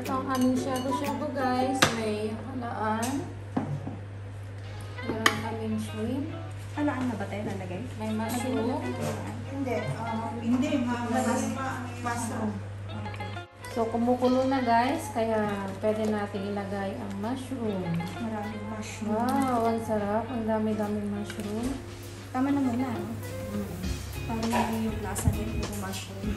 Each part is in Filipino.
ito ang aming shabu-shabu guys. May halaan. Meron kaming shrimp. Halaan na ba tayo nalagay? May mushroom. Hindi, mushroom. So, kumukulo na guys. Kaya pwede natin ilagay ang mushroom. Maraming mushroom. Wow, ang sarap. Ang dami-daming mushroom. Tama na muna, no? Para maging yung lasa din yung mushroom.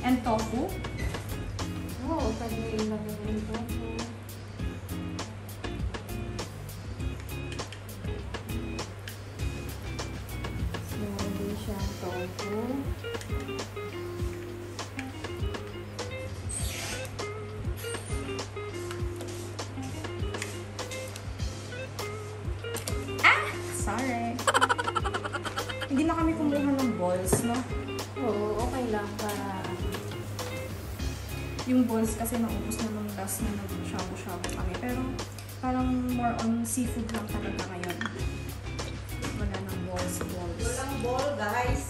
And tofu. Oo, pwede ilagay rin tofu. So, hindi siyang tofu. Sorry. Hindi na kami kumuha ng balls, no? Oo, okay lang para Yung balls kasi naubos na nung last na nag-shabu-shabu kami. Pero parang more on seafood lang talaga ngayon. Wala nang balls. Walang ball, guys.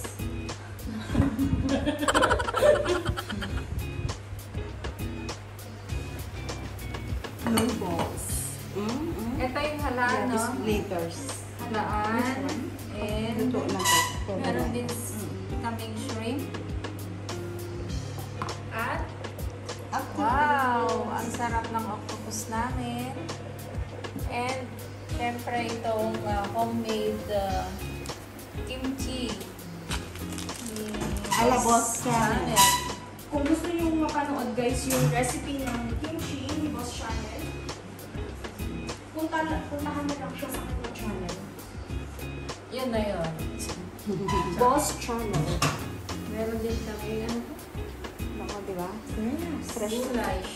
No balls. ito yung halaan, no? Liters. Halaan. And Luto na to. meron din kaming shrimp. At wow! Ang sarap ng octopus namin. And syempre itong homemade kimchi. Alabos channel. Kung gusto nyo mapanood guys yung recipe ng kimchi ni Boss Channel, puntahan na lang siya sa kanyang channel. Yun na yun. Boss Channel. Meron din kami Baka, di ba? Yes. Fresh. goulash.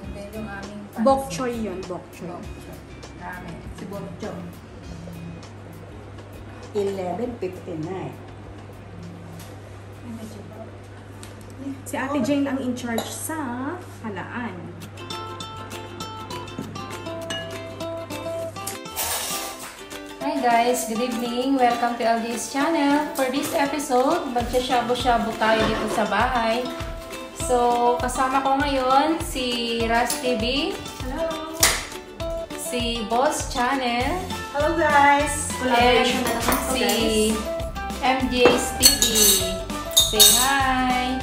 And then yung aming pansit. Bok choy yun, bok choy. Bok choy. Ramen. Si Bok choy. 11:59. Si Ate Jane ang in charge sa halaan. Hi guys, good evening. Welcome to LD's channel. For this episode, magsha-shabu-shabu tayo dito sa bahay. So, kasama ko ngayon si Ras TV, Hello! si Boss Channel, Hello, guys. Collaboration na naman po, si MJ's TV. Say hi!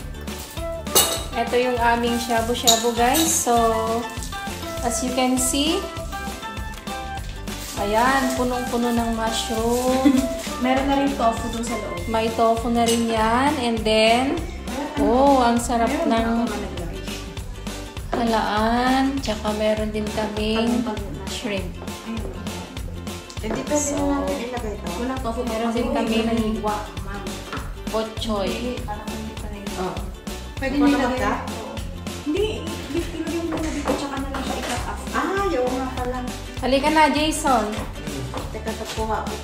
Ito yung aming shabu-shabu guys. So, as you can see, ayan, punong-puno ng mushroom. Meron na rin tofu dun sa loob. May tofu na rin yan. And then, oh, ang sarap ng halaan. Tsaka meron din kaming shrimp. Hindi pwede na natin ilagay ito. Walang tofu. Meron din kaming ma'am. botchoy. Oh. Pwede na ilagay ka? Hindi. Ilagay mo muna dito tsaka na lang siya i-cut off. Ah, yung nga pala. Halika na, Jason. Teka, tapuha ako.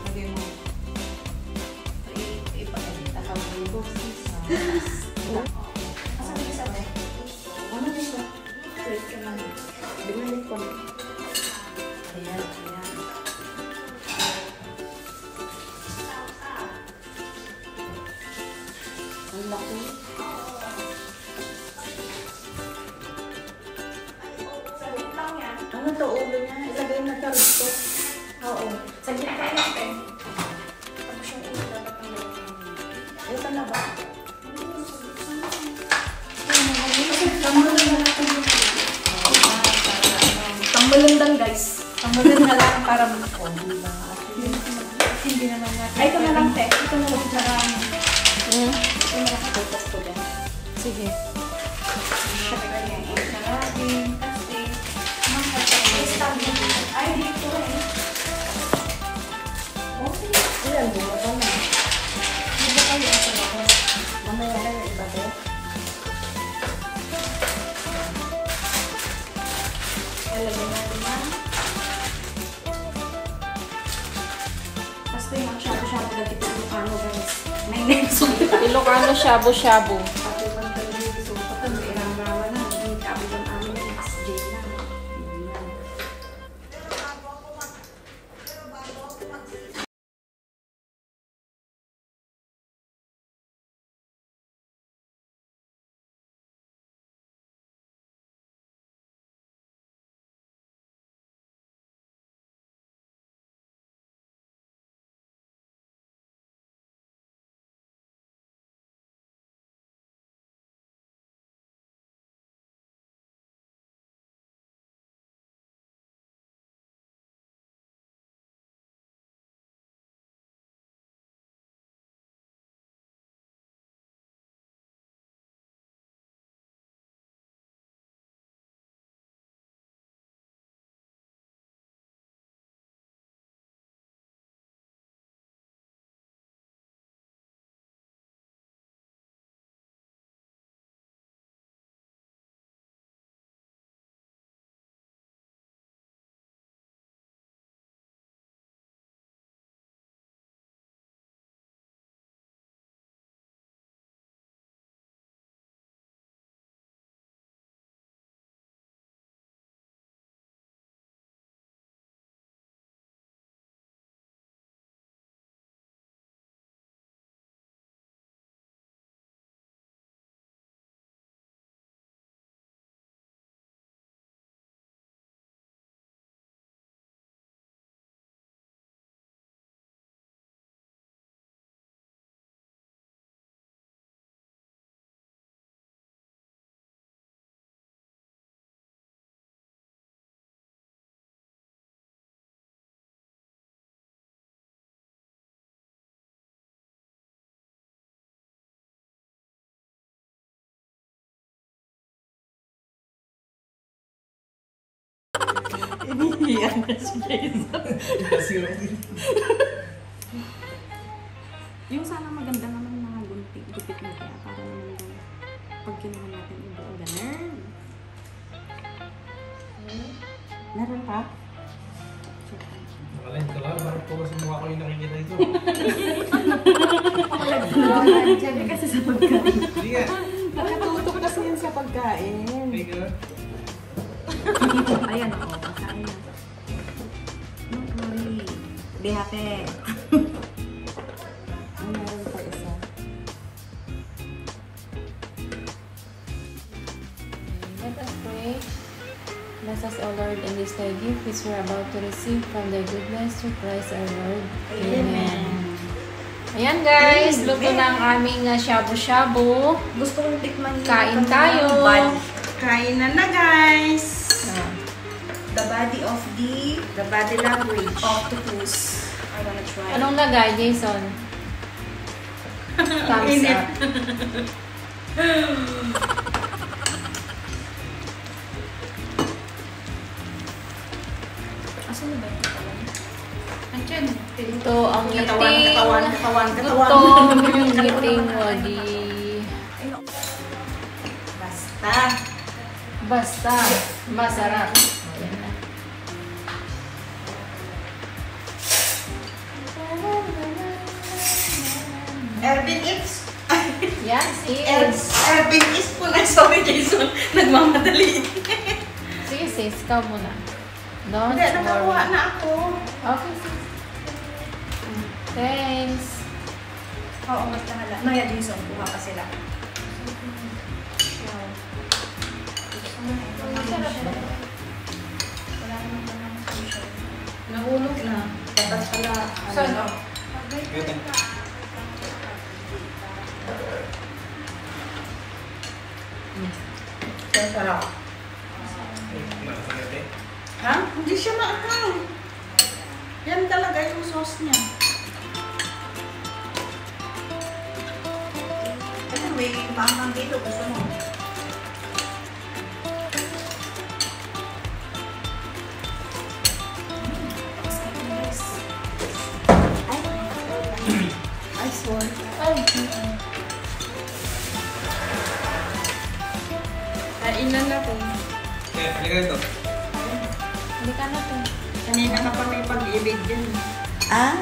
Lagay mo. Ipakita mo yung Asa na isa ba? ano dito? Wait ka lang. Binalik ko. Ayan, ayan. Ang laki. Saglit lang yan. Ano to ulo niya? Ilagay na sa rito. Oo. Saglit lang yan, te. Tapos yung ulo dapat ang loob. Ito na ba? Tangmalundang guys. Ang maganda lang para mako. Hindi naman natin. Ay, ito na lang, te. Ito na lang. Tsaka, ito na lang. Tutok ko din. Sige. Syempre, yan. Natin. Kasi, ay, dito eh. Okay. Ilan mo ba na? Di ba kayo ito na ko? Mamaya na yung iba ko. Lalagyan natin na. Basta yung shabu-shabu na dito yung ano guys. May next. Ilocano shabu-shabu. Inihiyan na si Jason. Yung sana maganda naman mga gupit na kaya para naman pag kinuha natin yung buong ganun. Meron pa? Nakalain ka lang, parang puro sa mukha ko yung nakikita ito. Sabi kasi sa pagkain. Hindi nga. Nakatutok kasi yan sa pagkain. Hindi ka. Ayan o, kasain na. Don't worry. Be happy. Ay, meron pa isa. Let us pray. Bless us, O Lord, in this thy gift which we are about to receive from thy goodness through Christ our Lord. Amen. Ayan guys, luto na ang aming shabu-shabu. Gusto kong tikman yung Kain tayo. Kain na guys. Ah. The body language. Octopus. I wanna try. Anong lagay, Jason? Thumbs Init. up. Asan na ba yung katawan? Andiyan. Ito ang Katawan. gutom, yung ngiting wagi. Basta, masarap. Ayan na. Ervin Eats. Yes, is. Ervin Eats po na. Sorry Jason. Nagmamadali. Sige sis, ikaw muna. Don't Hindi, nakakuha worry. na ako. Okay sis. Thanks. Oo, magtahala. Maya Jason, kuha pa sila. Wala naman pa naman siya. Nahulog na. Dapat pala. Saan? Ito. Sarap. Nakasangit eh. Ha? Hindi siya maanghang. Yan talaga yung sauce niya. Kasi may maanghang dito. Gusto mo? I swear. Ay, Kainan na po. Kaya, halika ito. hindi ka na to. Kanina ka pa may pag-ibig din. Ah?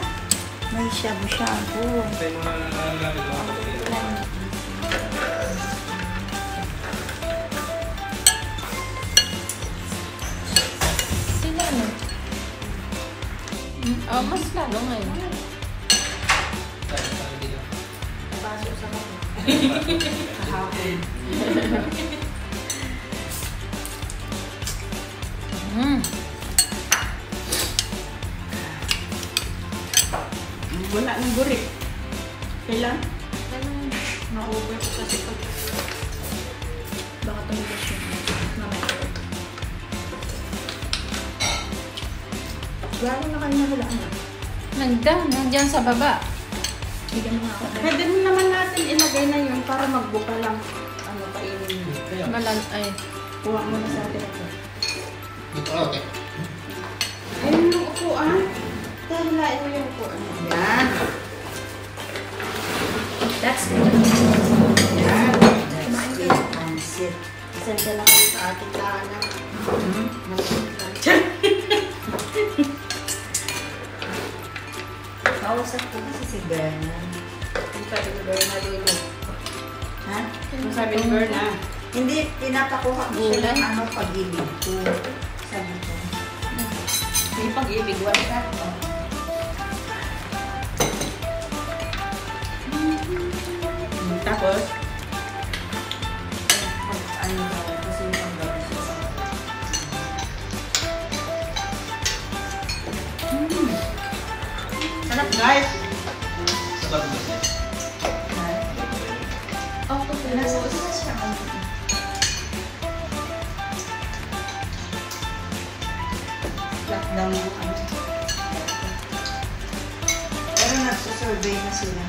May shabu-shabu. Tayo mo na nalalapit lang ako dito. Sino ano? Mas lalo ngayon. Baso sa mga. Kahapon. Wala ng gurik. Kailan? Na-over ko kasi pag... Baka tumigas yun. Mamaya. Lalo na kayo nahulaan na. Nandiyan sa baba. Bigyan mo nga ako. Pwede mo naman natin ilagay na yun para magbuka lang. Ano, kainin mo. Ay. Kuha mo na sa atin ito. Dito ka, okay. Ayun yung upuan. Tahilain mo yung upuan. Yan. That's good. Yan. Kumain ka. Pansit. Pasensya lang kayo sa ating tahanan. Kausap ko kasi si Berna. Ang sabi ni Berna dito. Ha? Ang sabi ni Berna. Hindi, pinapakuha ko siya ng ano pag-ibig ko. Sabi ko. May pag-ibig, wala ka. Tapos, ano daw, kasi yung gawin siya sa sarap guys! Sarap na siya. Nasa usa siya. Lockdown mo ano. Pero nagsusurvey na sila.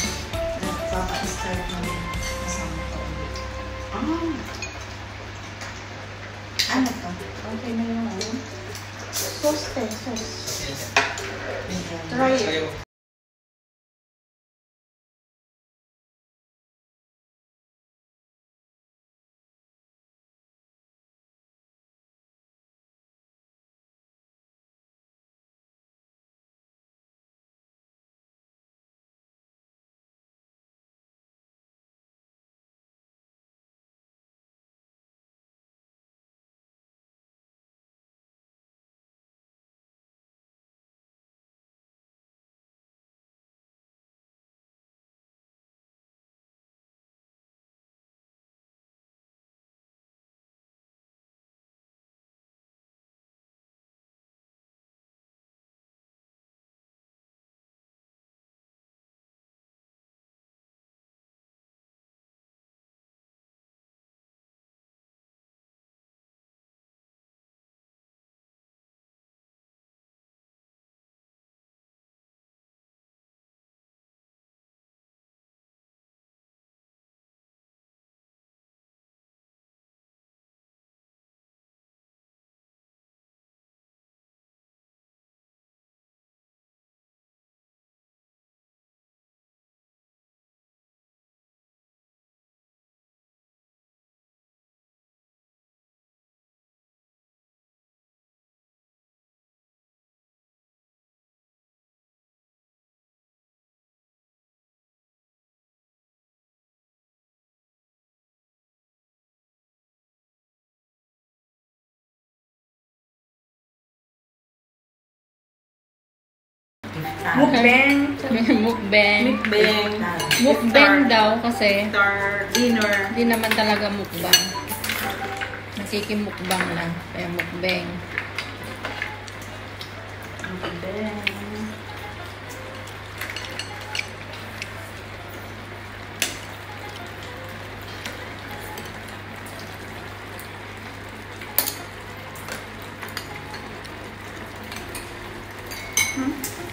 Nagpapa-start na rin. Kasama ko ulit. Ano to? Okay na yung ano? So, sauce, te. Sauce. Yes. Try it. Ayaw. Mukbang. Mukbang. Mukbang. Mukbang daw kasi After dinner. hindi naman talaga mukbang. Nakikimukbang lang. Kaya mukbang. Mukbang.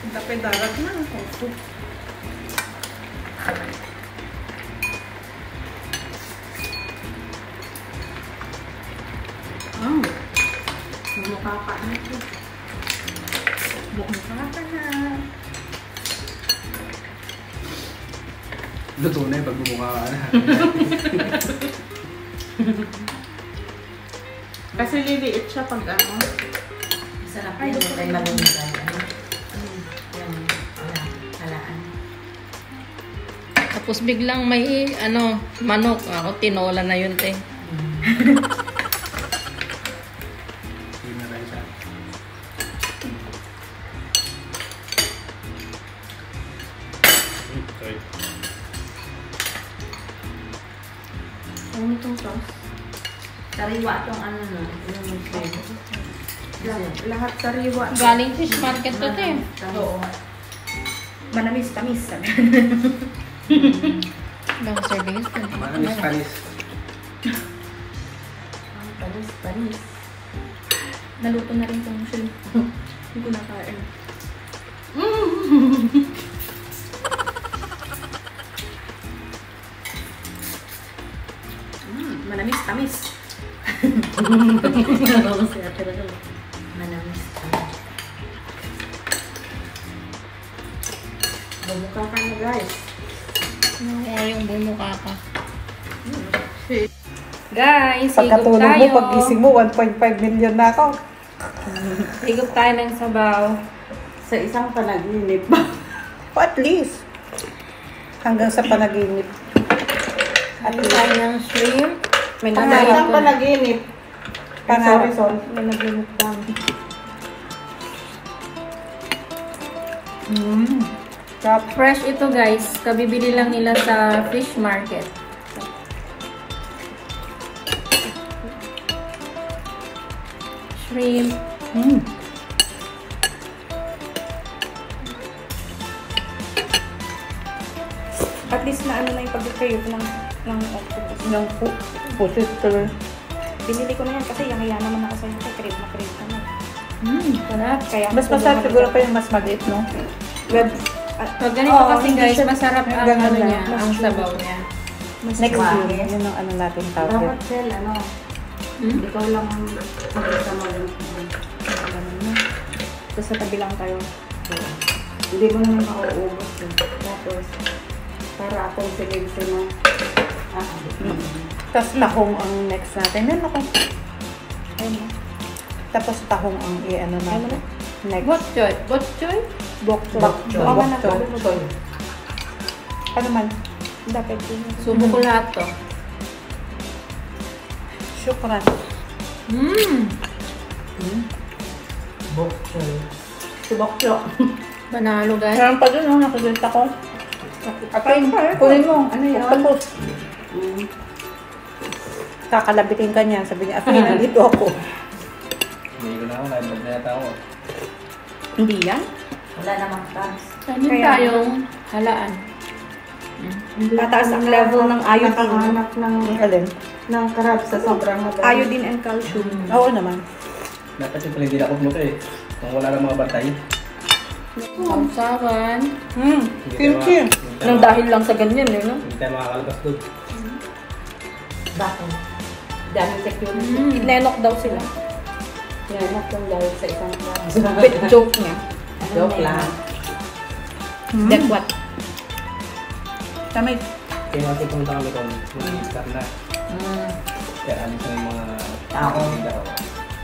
Tapi darat na. Oh. Mukha ka na ito. Mukha ka na. Luto na yung pag bumukha ka na. Kasi liliit siya pag ano. Sarap yun. May malunggay. Yan. Halaan. Tapos biglang may manok. Ako tinola na yun, te. Hindi na tayo siya. Sorry. Ano itong sauce? Sariwa tong ano no. Yung shrimp. Lahat sariwa. Galing fish market to, te. Oo. Manamis, tamis. Bang service. Panis. Panis. Naluto na rin itong shrimp. Hindi ko nakain. Manamis, tamis. Manamis. Bumukha ka na guys. Oo, yung bumukha ka. Guys, higop Pagkatulog tayo. mo, pag-gising mo, 1.5 million na ako. Higop tayo ng sabaw. Sa isang panaginip. O at least, hanggang sa panaginip. At Higop least, tayo ng shrimp. May Sa nagayin isang ko. panaginip. Pangarap. Sorry. May naginip lang. Top. Fresh ito, guys. Kabibili lang nila sa fish market. Shrimp. At least na ano na yung pag-crave ng octopus. Ng positor. Binili ko na yan kasi yang naman ako sa'yo. Kaya crave ka na. Sarap. Kaya Mas masarap siguro pa yung mas maliit, no? Web. Pag ganito Oo, kasi, hindi guys, siya- masarap ang ganun ano lang. niya, ang sabaw niya. Next year, yun ang ano natin tawag. Dapat Shell, ano, ikaw lang mag-isa mo. Tapos sa tabi lang tayo. Hindi mo naman mauubos eh. Tapos, para akong silipsin na. Tapos tahong ang next natin. Meron ako. Ayun. Tapos tahong ang i-ano natin. Next. Bok choy. Bok choy? Bok choy. Bok choy. Baka na to. Bok choy. Ano man? Dapat yun. Subo ko lahat to. Syukran. Bok choy. Si Bokcho. Banalo guys. Meron pa dun, no? Nakikita ko. Apay, kunin mo. Ano yun? Tapos. Kakalabitin ka niya. Sabi niya, Apay, nandito ako. Hindi ko na ako, nag-vlog na yata ako. Hindi yan? Wala namang tabs. Saan tayong halaan? Tataas ang level ng iodine. Nakahanap Alin? ng crab sa sobrang haba. Iodine and calcium. Oo naman. Dapat yung pala hindi na ako pumunta eh. Kung wala ng mga bantay. Sausawan. Kimchi. Nang dahil lang sa ganyan eh, no? Hindi tayo makakalabas doon. Bakit? Daming security. Inenok daw sila. Tinanok yung dahil sa isang crab. Joke niya. Joke lang. Then what? Tamay. Kaya kasi pumunta kami kung mag-start na. Kaya alis na yung mga Tao. parinda ko.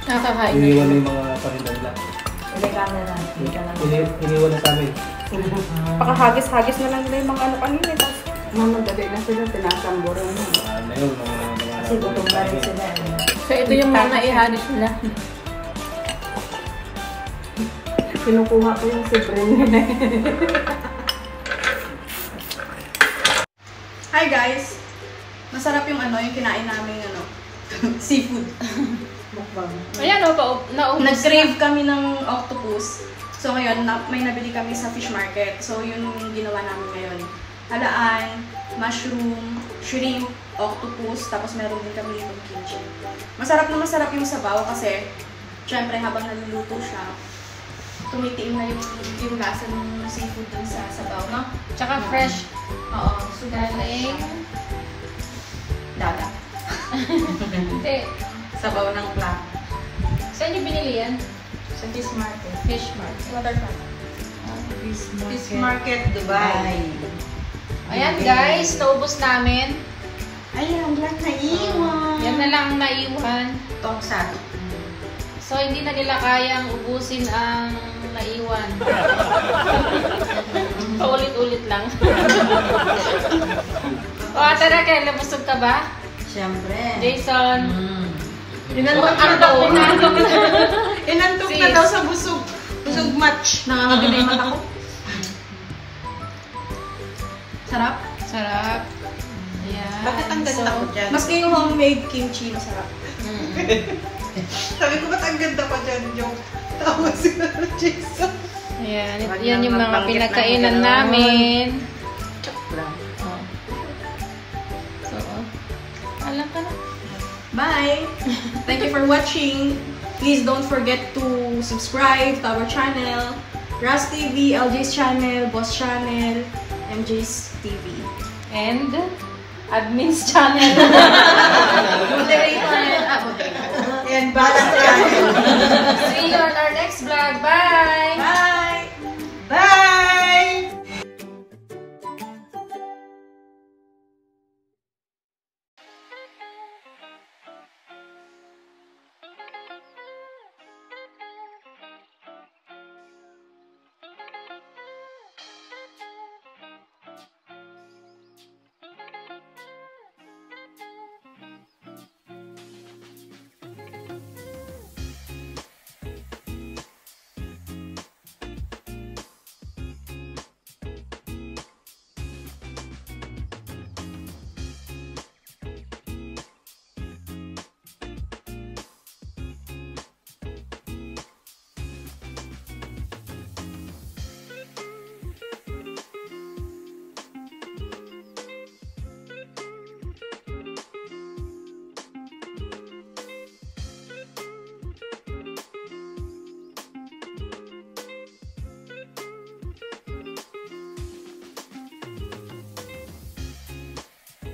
Nakakain. Iniwan na yung mga parinda nila. Hindi camera. Hindi ka lang. Iniwan na sa amin. Pakahagis-hagis na lang nila yung mga ano kanina. Tapos, Mamadali na sila, tinasamburan na. Na yun, mga Kasi gutom na rin sila. So ito yung mga naihalis nila. Kinukuha ko yung sibrin nila. hi guys! Masarap yung ano, yung kinain namin ano, seafood. Ayan o, naubos Nag-crave kami ng octopus. So ngayon, may nabili kami sa fish market. So yun yung ginawa namin ngayon. Halaan, mushroom, shrimp, octopus, tapos meron din kami dito kimchi. Masarap na masarap yung sabaw kasi syempre habang naluluto siya, tumitiim na yung lasa ng seafood dun sa sabaw, no? Tsaka fresh. Oo, so Galing. dagat. Hindi. Sabaw ng plat. Saan niyo binili yan? Sa fish market. Fish market. Waterfront. Fish market, Dubai. Ayan guys, naubos namin. Ayan, lang naiwan. Yan na lang ang naiwan. Tongsan. So hindi na nila kayang ubusin ang naiwan. Paulit-ulit lang. O, tara Kel, nabusog ka ba? Siyempre. Jason. Inantok Ano daw? Inantok na. Inantok na Sis. daw sa busog. Busog match. Nangangagana yung mata ko. Sarap. Sarap. Ayan. Bakit ang ganda ko dyan? Mas yung homemade kimchi, masarap. Sabi ko, ba't ang ganda ko dyan, joke? Tawa sila ng Jason. Ayan. Wag Yan nang yung mga magbanggit ng pinagkainan gano'n. namin. Joke lang. Oh. So, alam ka na. Bye! Thank you for watching. Please don't forget to subscribe to our channel. Ras TV, LJ's channel, Boss channel, MJ's TV. And admin's channel. Moderator and moderator. And balance channel.